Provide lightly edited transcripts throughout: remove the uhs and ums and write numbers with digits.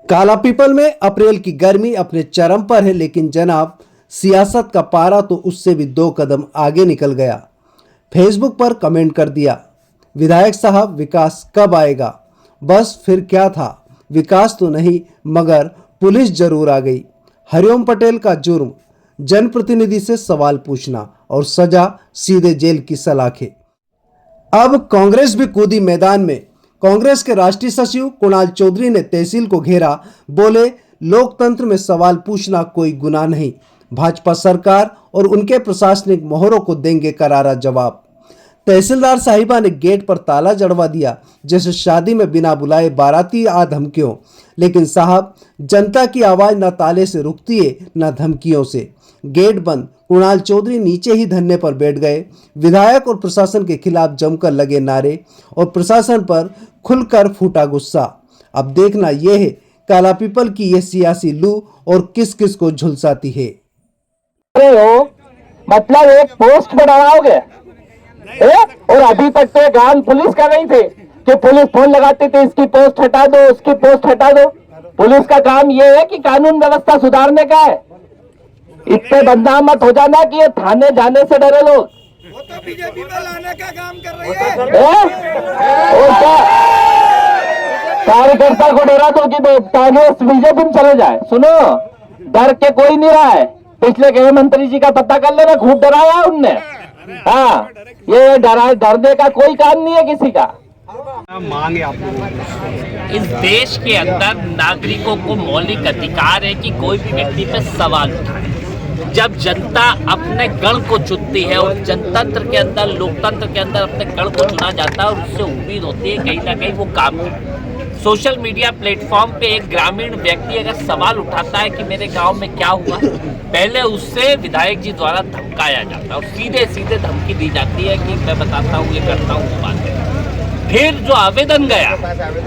कालापीपल में अप्रैल की गर्मी अपने चरम पर है, लेकिन जनाब सियासत का पारा तो उससे भी 2 कदम आगे निकल गया। फेसबुक पर कमेंट कर दिया, विधायक साहब विकास कब आएगा? बस फिर क्या था, विकास तो नहीं मगर पुलिस जरूर आ गई। हरिओम पटेल का जुर्म जनप्रतिनिधि से सवाल पूछना और सजा सीधे जेल की सलाखें। अब कांग्रेस भी कूदी मैदान में। कांग्रेस के राष्ट्रीय सचिव कुणाल चौधरी ने तहसील को घेरा, बोले लोकतंत्र में सवाल पूछना कोई गुनाह नहीं, भाजपा सरकार और उनके प्रशासनिक मोहरों को देंगे करारा जवाब। तहसीलदार साहिबा ने गेट पर ताला जड़वा दिया, जैसे शादी में बिना बुलाए बाराती आ धमकियों। लेकिन साहब, जनता की आवाज न ताले से रुकती है न धमकियों से। गेट बंद, कुणाल चौधरी नीचे ही धरने पर बैठ गए। विधायक और प्रशासन के खिलाफ जमकर लगे नारे और प्रशासन पर खुलकर फूटा गुस्सा। अब देखना यह है कालापीपल की यह सियासी लू और किस किस को झुलसाती है। मतलब एक पोस्ट बनाओगे और अभी तक तो गान पुलिस कर रही थी कि पुलिस फोन लगाती थी, इसकी पोस्ट हटा दो, उसकी पोस्ट हटा दो। पुलिस का काम यह है कि कानून व्यवस्था सुधारने का है। इतने बदनाम मत हो जाना कि ये थाने जाने से डरे लोग। वो तो बीजेपी में लाने का काम कर रही है। और क्या कार्यकर्ता को डरा दो कि कांग्रेस बीजेपी में चले जाए? सुनो, डर के कोई नहीं रहा है। पिछले गृह मंत्री जी का पता कर लेना, खूब डराया उनने। हाँ, ये डरने का कोई काम नहीं है किसी का। मांगे आप इस देश के अंदर नागरिकों को मौलिक अधिकार है कि कोई भी व्यक्ति पे सवाल उठाए। जब जनता अपने गण को चुनती है और जनतंत्र के अंदर, लोकतंत्र के अंदर अपने गण को चुना जाता है और उससे उम्मीद होती है कहीं ना कहीं वो काम करे। सोशल मीडिया प्लेटफॉर्म पे एक ग्रामीण व्यक्ति अगर सवाल उठाता है कि मेरे गांव में क्या हुआ, पहले उससे विधायक जी द्वारा धमकाया जाता है और सीधे सीधे धमकी दी जाती है कि मैं बताता हूँ, ये करता हूँ, वो बात है। फिर जो आवेदन गया,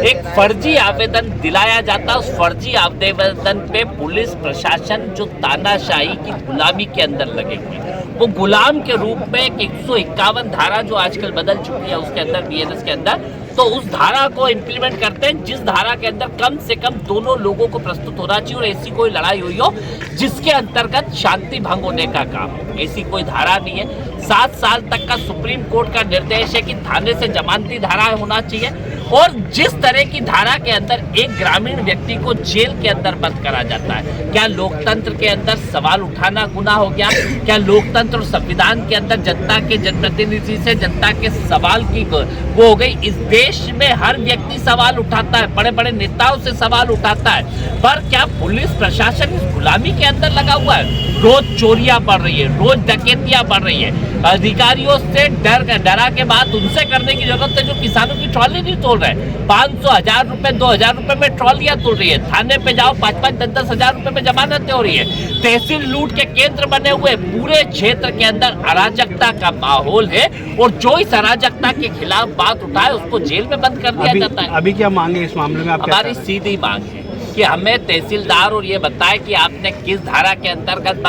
एक फर्जी आवेदन दिलाया जाता, उस फर्जी आवेदन पे पुलिस प्रशासन जो तानाशाही की गुलामी के अंदर लगे हुए, वो गुलाम के रूप में 151 धारा जो आजकल बदल चुकी है उसके अंदर, बीएनएस के अंदर, तो उस धारा को इम्प्लीमेंट करते हैं जिस धारा के अंदर कम से कम दोनों लोगों को प्रस्तुत होना चाहिए और ऐसी कोई लड़ाई हुई हो जिसके अंतर्गत शांति भंग होने का काम। ऐसी कोई धारा नहीं है। 7 साल तक का सुप्रीम कोर्ट का निर्देश है कि थाने से जमानती धारा होना चाहिए और जिस तरह की धारा के अंदर एक ग्रामीण व्यक्ति को जेल के अंदर बंद करा जाता है, क्या लोकतंत्र के अंदर सवाल उठाना गुनाह हो गया? क्या लोकतंत्र और संविधान के अंदर जनता के जनप्रतिनिधि से जनता के सवाल की वो हो गई? इस देश में हर व्यक्ति सवाल उठाता है, बड़े बड़े नेताओं से सवाल उठाता है, पर क्या पुलिस प्रशासन इस गुलामी के अंदर लगा हुआ है? रोज चोरियां बढ़ रही है, रोज डकैतियां बढ़ रही है। अधिकारियों से डरा के बात उनसे करने की जरूरत है जो किसानों की ट्रॉली नहीं तोड़ रहे। 500, 1000 रुपए, 2000 रुपए में ट्रॉलियां तोड़ रही है। थाने पे जाओ, 5-5, 10-10 हजार रुपए में जमानतें हो रही है। तहसील लूट के केंद्र बने हुए, पूरे क्षेत्र के अंदर अराजकता का माहौल है और जो इस अराजकता के खिलाफ बात उठाए उसको जेल में बंद कर दिया जाता है। अभी क्या मांगे इस मामले में? हमारी सीधी मांग है कि हमें तहसीलदार और ये बताए कि आपने किस धारा के अंतर्गत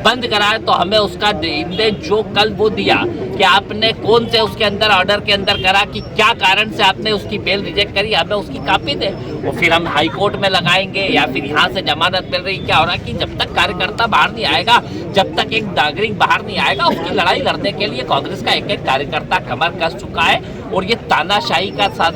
बंद कराए, तो हमें उसका जो कल वो दिया कि आपने कौन से उसके अंदर ऑर्डर के अंदर करा, कि क्या कारण से आपने उसकी बेल रिजेक्ट करी, हमें उसकी कॉपी दे। वो फिर हम हाई कोर्ट में लगाएंगे या फिर यहाँ से जमानत मिल रही। क्या हो रहा है कि जब तक कार्यकर्ता बाहर नहीं आएगा, जब तक एक नागरिक बाहर नहीं आएगा, उसकी लड़ाई लड़ने के लिए कांग्रेस का एक एक कार्यकर्ता कमर कस चुका है और ये तानाशाही का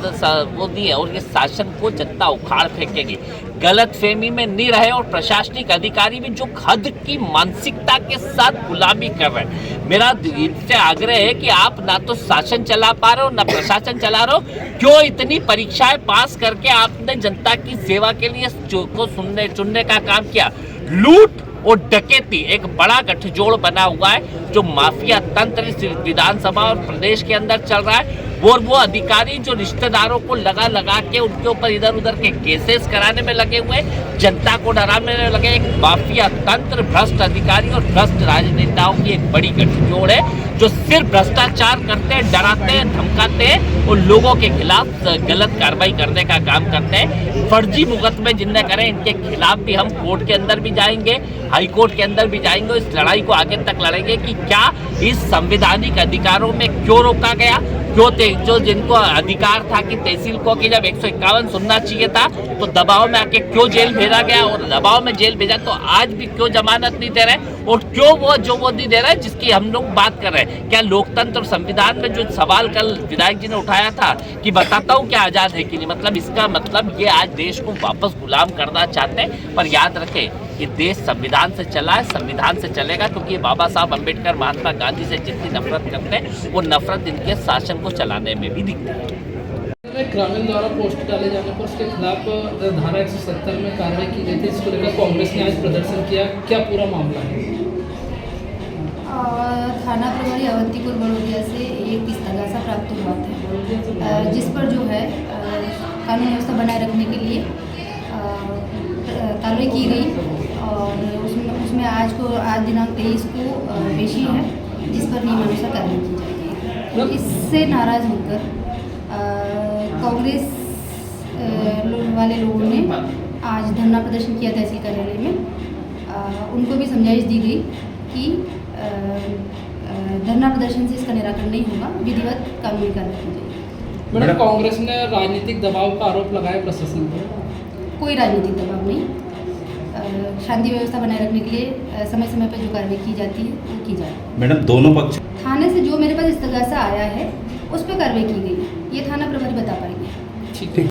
वो दी है और ये शासन को जनता उखाड़ फेंकेगी। गलत फहमी में नहीं रहे और प्रशासनिक अधिकारी भी जो हद की मानसिकता के साथ गुलामी कर रहे हैं। मेरा इनसे आग्रह है कि आप ना तो शासन चला पा रहे हो ना प्रशासन चला रहे हो, क्यों इतनी परीक्षाएं पास करके आपने जनता की सेवा के लिए को चुनने का काम किया? लूट और डकैती एक बड़ा गठजोड़ बना हुआ है जो माफिया तंत्र इस विधानसभा और प्रदेश के अंदर चल रहा है। वो अधिकारी जो रिश्तेदारों को लगा के उनके ऊपर इधर उधर के केसेस कराने में लगे हुए, जनता को डराने में लगे, एक माफिया तंत्र, भ्रष्ट अधिकारी और भ्रष्ट राजनेताओं की एक बड़ी गठजोड़ है जो सिर्फ भ्रष्टाचार करते हैं, डराते हैं, धमकाते हैं और लोगों के खिलाफ गलत कार्रवाई करने का काम करते हैं। फर्जी मुकदमे जिन्हें करें, इनके खिलाफ भी हम कोर्ट के अंदर भी जाएंगे, हाई कोर्ट के अंदर भी जाएंगे। इस लड़ाई को आगे तक लड़ेंगे कि क्या इस संवैधानिक अधिकारों में क्यों रोका गया, जो जिनको अधिकार था कि तहसील को कि जब 151 सुनना चाहिए था तो दबाव में आके क्यों जेल भेजा गया, और दबाव में जेल भेजा तो आज भी क्यों जमानत नहीं दे रहे, और क्यों वो नहीं दे रहे जिसकी हम लोग बात कर रहे हैं। क्या लोकतंत्र और संविधान में जो सवाल कल विधायक जी ने उठाया था कि बताता हूँ क्या आज़ाद है कि नहीं, मतलब इसका मतलब ये आज देश को वापस गुलाम करना चाहते हैं। पर याद रखें ये देश संविधान से चला है, संविधान से चलेगा, क्योंकि बाबा साहब अम्बेडकर महात्मा गांधी से जितनी नफरत करते हैं वो नफरत इनके शासन को चलाने में भी दिखती है। ग्रामीण द्वारा पोस्ट डाले जाने पर उसके खिलाफ धारा 170 में कार्रवाई की गई थी। इसको लेकर कांग्रेस ने आज प्रदर्शन किया, क्या पूरा मामला है? थाना प्रभारी अवंतीपुर बड़ौदिया से एक इस्तगासा प्राप्त हुआ था, जिस पर जो है कानून व्यवस्था बनाए रखने के लिए कार्रवाई की गई, और उसमें आज दिनांक 23 को पेशी है, जिस पर नियमानुसार कार्रवाई की जाएगी। इससे नाराज होकर कांग्रेस वाले लोगों ने आज धरना प्रदर्शन किया तहसील कार्यालय में। उनको भी समझाइश दी गई कि धरना प्रदर्शन से इसका निराकरण नहीं होगा, विधिवत कानूनी कार्रवाई की जाएगी। मैडम, कांग्रेस ने राजनीतिक दबाव का आरोप लगाया प्रशासन पर। कोई राजनीतिक दबाव नहीं, शांति व्यवस्था बनाए रखने के लिए समय समय पर जो कार्रवाई की जाती है वो की जाती है। मैडम, दोनों पक्ष थाने से जो मेरे पास इस्तगासा आया है उस पर कार्रवाई की गई है, ये थाना प्रभारी बता पाएंगे। ठीक है।